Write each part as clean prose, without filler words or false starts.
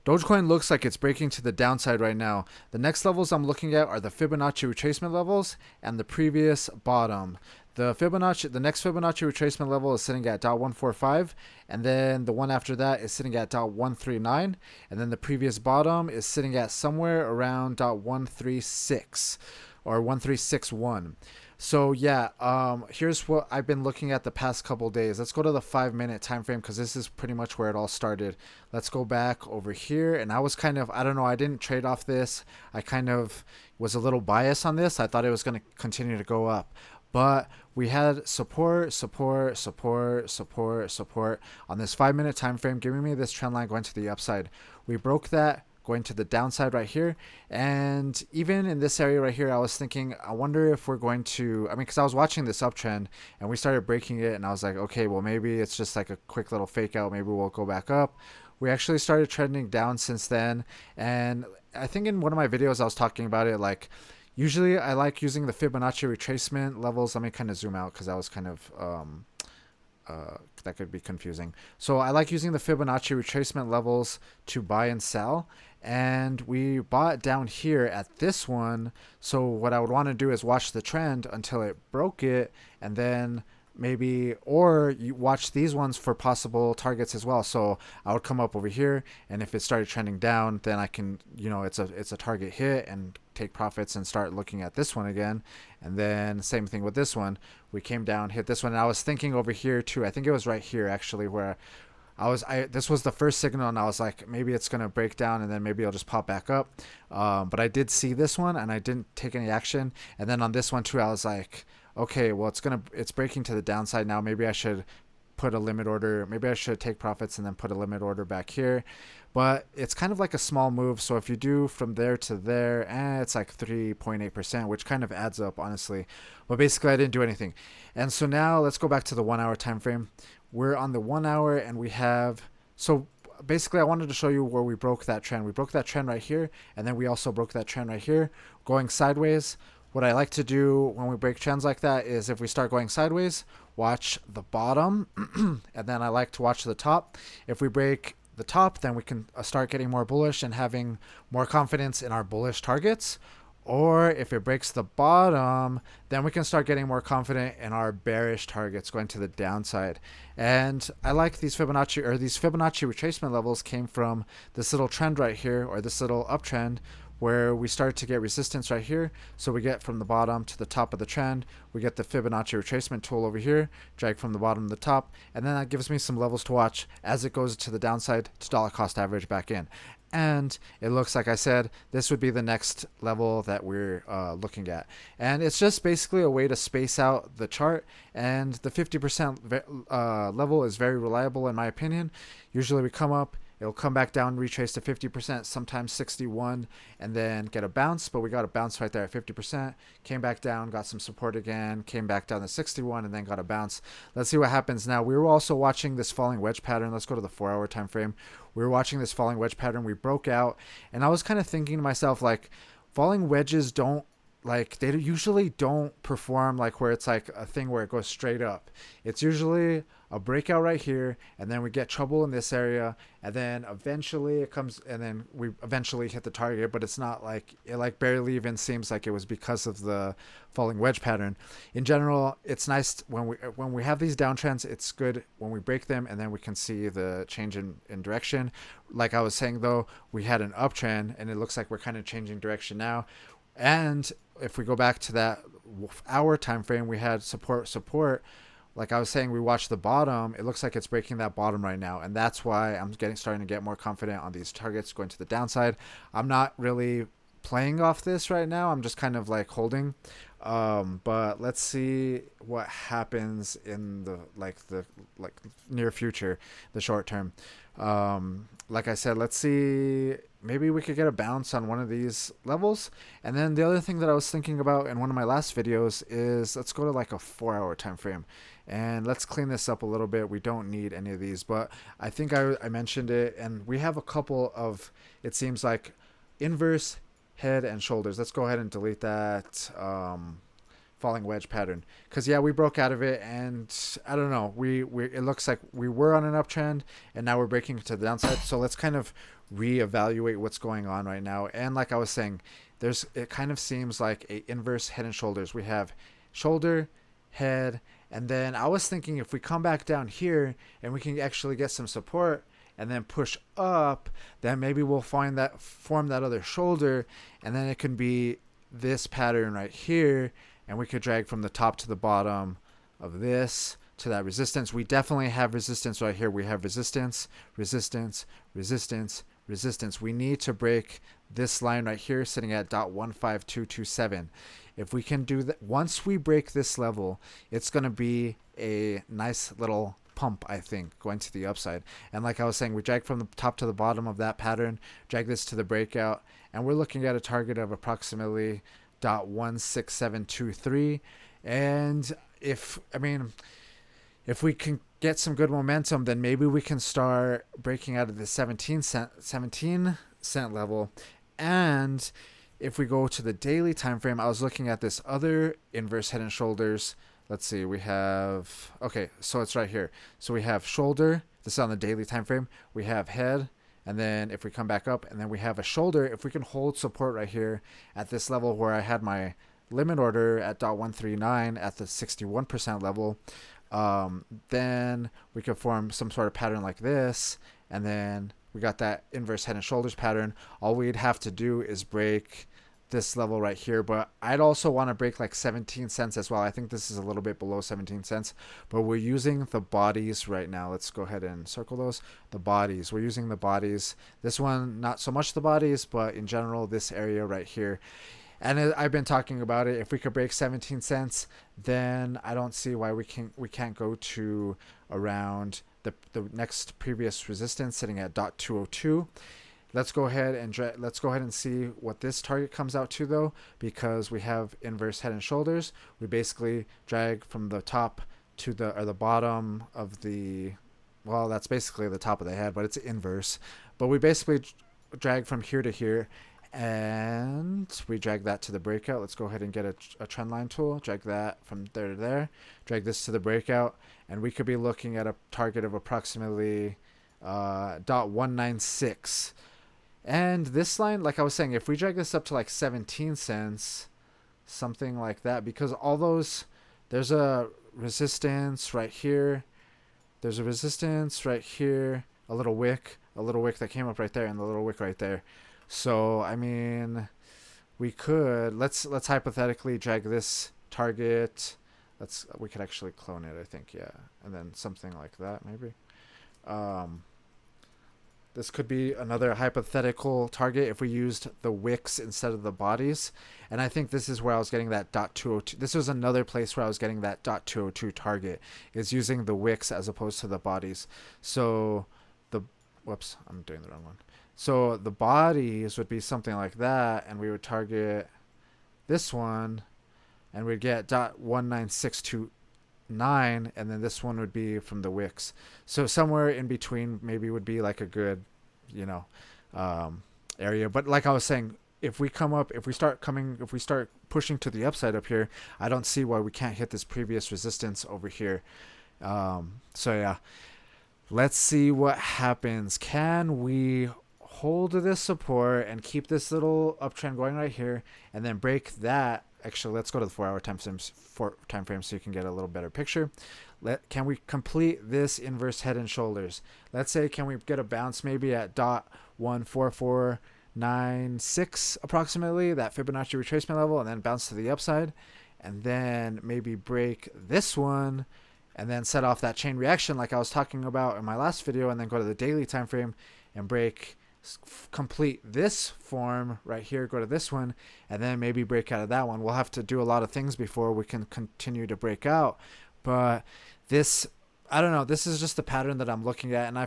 Dogecoin looks like it's breaking to the downside right now. The next levels I'm looking at are the Fibonacci retracement levels and the previous bottom. The next Fibonacci retracement level is sitting at 0.145, and then the one after that is sitting at 0.139, and then the previous bottom is sitting at somewhere around 0.136 or 1.361. So yeah, here's what I've been looking at the past couple days. Let's go to the 5 minute time frame because this is pretty much where it all started. Let's go back over here, and I was kind of, I don't know, I didn't trade off this. I kind of was a little biased on this. I thought it was going to continue to go up, but we had support on this 5 minute time frame, giving me this trend line going to the upside. We broke that, going to the downside right here, and even in this area right here, I was thinking, I wonder if we're going to, I mean, because I was watching this uptrend and we started breaking it, and I was like, okay, well, maybe it's just like a quick little fake out, maybe we'll go back up. We actually started trending down since then, and I think in one of my videos I was talking about it, like usually I like using the Fibonacci retracement levels. Let me kind of zoom out because that was kind of that could be confusing. So I like using the Fibonacci retracement levels to buy and sell, and we bought down here at this one. So what I would want to do is watch the trend until it broke it, and then maybe, or you watch these ones for possible targets as well. So I would come up over here, and if it started trending down, then I can, you know, it's a target hit and take profits and start looking at this one again. And then same thing with this one. We came down, hit this one, and I was thinking over here too, I think it was right here actually, where this was the first signal, and I was like, maybe it's gonna break down and then maybe it'll just pop back up. But I did see this one and I didn't take any action. And then on this one too, I was like, okay, well, it's breaking to the downside now. Maybe I should put a limit order. Maybe I should take profits and then put a limit order back here. But it's kind of like a small move. So if you do from there to there, it's like 3.8%, which kind of adds up, honestly. But basically, I didn't do anything. And so now let's go back to the 1 hour time frame. We're on the 1 hour, and we have, so basically I wanted to show you where we broke that trend. We broke that trend right here, and then we also broke that trend right here, going sideways. What I like to do when we break trends like that is if we start going sideways, watch the bottom, and then I like to watch the top. If we break the top, then we can start getting more bullish and having more confidence in our bullish targets. Or if it breaks the bottom, then we can start getting more confident in our bearish targets going to the downside. And I like these Fibonacci retracement levels came from this little trend right here, or this little uptrend, where we start to get resistance right here. So we get from the bottom to the top of the trend, we get the Fibonacci retracement tool over here, drag from the bottom to the top, and then that gives me some levels to watch as it goes to the downside to dollar cost average back in. And it looks like I said, this would be the next level that we're looking at. And it's just basically a way to space out the chart. And the 50% level is very reliable in my opinion. Usually we come up, it'll come back down, retrace to 50%, sometimes 61, and then get a bounce. But we got a bounce right there at 50%, came back down, got some support again, came back down to 61, and then got a bounce. Let's see what happens now. We were also watching this falling wedge pattern. Let's go to the 4 hour time frame. We were watching this falling wedge pattern. We broke out, and I was kind of thinking to myself, like, falling wedges don't, like, they usually don't perform like where it's like a thing where it goes straight up. It's usually a breakout right here, and then we get trouble in this area, and then eventually it comes, and then we eventually hit the target. But it's not like it, like, barely even seems like it was because of the falling wedge pattern. In general, it's nice when we have these downtrends. It's good when we break them, and then we can see the change in direction. Like I was saying though, we had an uptrend, and it looks like we're kind of changing direction now. And if we go back to that hour time frame, we had support. Like I was saying, we watched the bottom. It looks like it's breaking that bottom right now, and that's why I'm starting to get more confident on these targets going to the downside. I'm not really playing off this right now. I'm just kind of like holding. But let's see what happens in the near future, the short term. Like I said, let's see, maybe we could get a bounce on one of these levels. And then the other thing that I was thinking about in one of my last videos is, let's go to like a 4 hour time frame, and let's clean this up a little bit. We don't need any of these, but I think I mentioned it, and we have a couple of, it seems like, inverse head and shoulders. Let's go ahead and delete that falling wedge pattern. Because yeah, we broke out of it, and I don't know, we it looks like we were on an uptrend and now we're breaking to the downside. So let's kind of reevaluate what's going on right now. And like I was saying, it kind of seems like a inverse head and shoulders. We have shoulder, head, and then I was thinking if we come back down here and we can actually get some support and then push up, then maybe we'll form that other shoulder, and then it can be this pattern right here, and we could drag from the top to the bottom of this to that resistance. We definitely have resistance right here. We have resistance, resistance, resistance, resistance. We need to break this line right here sitting at 0.15227. If we can do that, once we break this level, it's going to be a nice little pump, I think, going to the upside. And like I was saying, we drag from the top to the bottom of that pattern, drag this to the breakout, and we're looking at a target of approximately 0.16723. And if we can get some good momentum, then maybe we can start breaking out of the 17 cent level. And if we go to the daily time frame, I was looking at this other inverse head and shoulders. Let's see, we have, okay, so it's right here. So we have shoulder, this is on the daily time frame. We have head, and then if we come back up, and then we have a shoulder, if we can hold support right here at this level where I had my limit order at 0.139 at the 61% level, then we could form some sort of pattern like this, and then we got that inverse head and shoulders pattern. All we'd have to do is break this level right here, but I'd also want to break like 17 cents as well. I think this is a little bit below 17 cents, but we're using the bodies right now. Let's go ahead and circle those. The bodies, we're using the bodies. This one, not so much the bodies, but in general, this area right here. And I've been talking about it. If we could break 17 cents, then I don't see why we can't go to around the next previous resistance sitting at 0.202. Let's go ahead and see what this target comes out to, though, because we have inverse head and shoulders. We basically drag from the top to the bottom of the, well, that's basically the top of the head, but it's inverse. But we basically drag from here to here, and we drag that to the breakout. Let's go ahead and get a trend line tool, drag that from there to there, drag this to the breakout, and we could be looking at a target of approximately 0.196. And this line, like I was saying, if we drag this up to like 17 cents, something like that, because all those, there's a resistance right here, there's a resistance right here, a little wick that came up right there, and the little wick right there. So I mean, we could let's hypothetically drag this target. We could actually clone it, I think, yeah, and then something like that maybe. This could be another hypothetical target if we used the wicks instead of the bodies. And I think this is where I was getting that 0.202. This was another place where I was getting that 0.202 target, is using the wicks as opposed to the bodies. So whoops, I'm doing the wrong one. So the bodies would be something like that, and we would target this one, and we'd get 0.19629, and then this one would be from the wicks. So somewhere in between maybe would be like a good, area. But like I was saying, if we start pushing to the upside up here, I don't see why we can't hit this previous resistance over here. So yeah, let's see what happens. Can we hold this support and keep this little uptrend going right here, and then break that? Actually, let's go to the 4-hour time frame so you can get a little better picture. Can we complete this inverse head and shoulders? Let's say, can we get a bounce maybe at 0.14496 approximately, that Fibonacci retracement level, and then bounce to the upside, and then maybe break this one, and then set off that chain reaction like I was talking about in my last video, and then go to the daily time frame and complete this form right here, go to this one, and then maybe break out of that one. We'll have to do a lot of things before we can continue to break out, but this, I don't know, this is just the pattern that I'm looking at, and I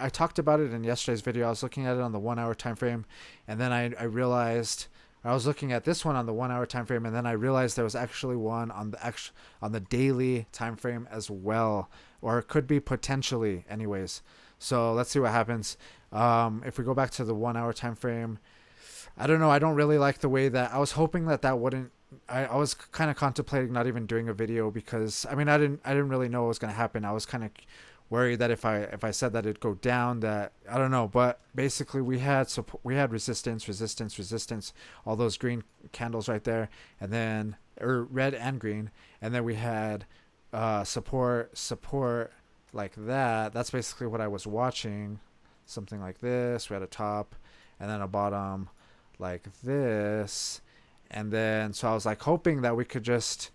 talked about it in yesterday's video. I was looking at it on the 1-hour time frame, and then I realized I was looking at this one on the 1-hour time frame, and then I realized there was actually one on the daily time frame as well, or it could be potentially, anyways. So let's see what happens. If we go back to the 1-hour time frame, I don't know. I don't really like the way that I was hoping that wouldn't I was kind of contemplating not even doing a video because I mean I didn't really know what was gonna happen. I was kind of worried that if I said that it'd go down, that I don't know. But basically we had resistance, all those green candles right there, and then or red and green, and then we had support like that. That's basically what I was watching, something like this. We had a top and then a bottom like this, and then so I was like hoping that we could just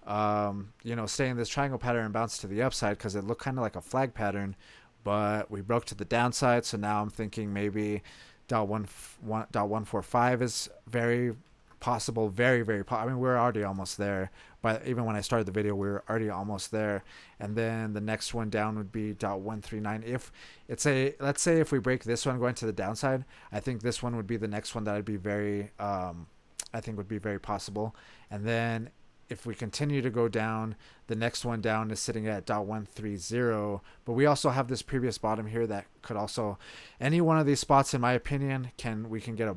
stay in this triangle pattern and bounce to the upside because it looked kind of like a flag pattern, but we broke to the downside. So now I'm thinking maybe .145 is very possible, I mean, we're already almost there, but even when I started the video we were already almost there. And then the next one down would be .139. If it's let's say if we break this one going to the downside, I think this one would be the next one that would be very I think would be very possible. And then if we continue to go down, the next one down is sitting at .130, but we also have this previous bottom here that could also, any one of these spots in my opinion we can get a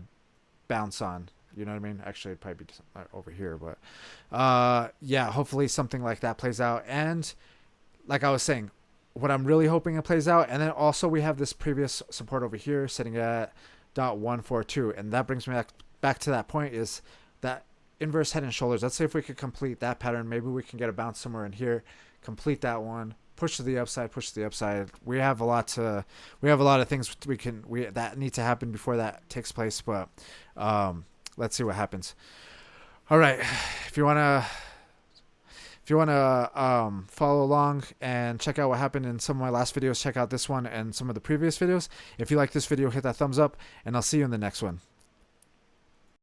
bounce on. You know what I mean? Actually, it'd probably be over here, but yeah, hopefully something like that plays out. And like I was saying, what I'm really hoping it plays out. And then also we have this previous support over here sitting at .142, and that brings me back to that point, is that inverse head and shoulders. Let's say if we could complete that pattern, maybe we can get a bounce somewhere in here, complete that one, push to the upside. We have a lot of things that need to happen before that takes place, but let's see what happens. All right, if you wanna follow along and check out what happened in some of my last videos, check out this one and some of the previous videos. If you like this video, hit that thumbs up, and I'll see you in the next one.